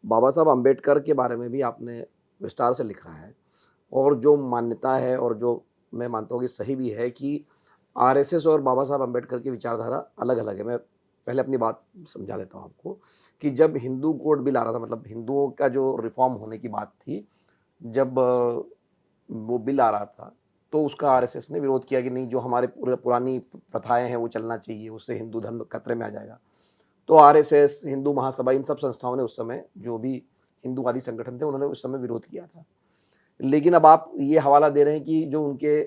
बाबा साहब अम्बेडकर के बारे में भी आपने विस्तार से लिखा है और जो मान्यता है और जो मैं मानता हूँ कि सही भी है कि आरएसएस और बाबा साहब अम्बेडकर की विचारधारा अलग-अलग है। मैं पहले अपनी बात समझा देता हूँ आपको कि जब हिंदू कोड बिल आ रहा था, मतलब हिंदुओं का जो रिफ़ॉर्म होने की बात थी, जब वो बिल आ रहा था, तो उसका आरएसएस ने विरोध किया कि नहीं, जो हमारे पुरानी प्रथाएँ हैं वो चलना चाहिए, उससे हिंदू धर्म खतरे में आ जाएगा। तो आरएसएस, हिंदू महासभा, इन सब संस्थाओं ने उस समय, जो भी हिंदूवादी संगठन थे, उन्होंने उस समय विरोध किया था। लेकिन अब आप ये हवाला दे रहे हैं कि जो उनके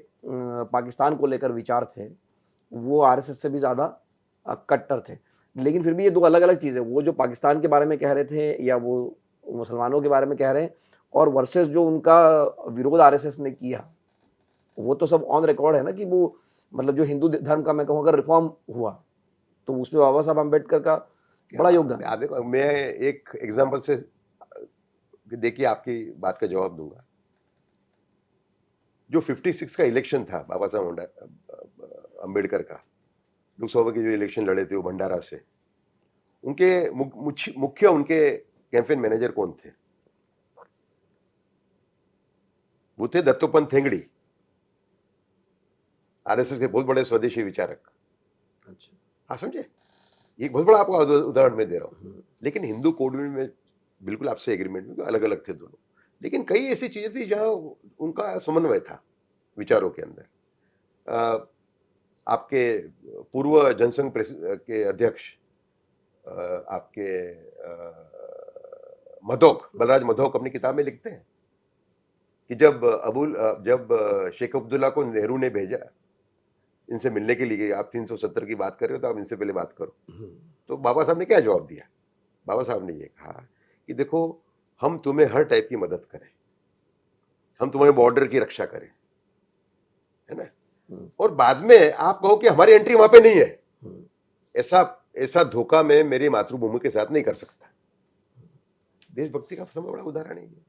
पाकिस्तान को लेकर विचार थे, वो आरएसएस से भी ज़्यादा कट्टर थे। लेकिन फिर भी ये 2 अलग-अलग चीज़ें, वो जो पाकिस्तान के बारे में कह रहे थे या वो मुसलमानों के बारे में कह रहे हैं, और वर्सेस जो उनका विरोध आरएसएस ने किया, वो तो सब ऑन रिकॉर्ड है ना कि वो, मतलब जो हिंदू धर्म का मैं कहूँ अगर रिफॉर्म हुआ, तो उसमें बाबा साहब अम्बेडकर का बड़ा योगदान है। आप देखो, मैं एक एग्जांपल से देखिए आपकी बात का जवाब दूंगा। जो 56 का इलेक्शन था बाबा साहब अम्बेडकर का, लोकसभा के जो इलेक्शन लड़े थे वो भंडारा से, उनके मुख्य उनके कैंपेन मैनेजर कौन थे? वो थे दत्तोपंत ठेंगड़ी, आरएसएस के बहुत बड़े स्वदेशी विचारक। अच्छा, हाँ, समझे? एक बहुत बड़ा आपको उदाहरण मैं दे रहा हूँ। लेकिन हिंदू कोड में बिल्कुल आपसे एग्रीमेंट में, अलग अलग थे दोनों, लेकिन कई ऐसी चीजें थी जहां उनका समन्वय था विचारों के अंदर। आपके पूर्व जनसंघ के अध्यक्ष आपके मधोक, बलराज मधोक अपनी किताब में लिखते हैं कि जब शेख अब्दुल्ला को नेहरू ने भेजा इनसे मिलने के लिए, आप 370 की बात कर रहे हो तो आप इनसे पहले बात करो, तो बाबा साहब ने क्या जवाब दिया? बाबा साहब ने ये कहा कि देखो, हम तुम्हें हर टाइप की मदद करें, हम तुम्हारे बॉर्डर की रक्षा करें, है ना, और बाद में आप कहो कि हमारी एंट्री वहां पे नहीं है, ऐसा धोखा मैं मेरी मातृभूमि के साथ नहीं कर सकता। देशभक्ति का सबसे बड़ा उदाहरण है ये।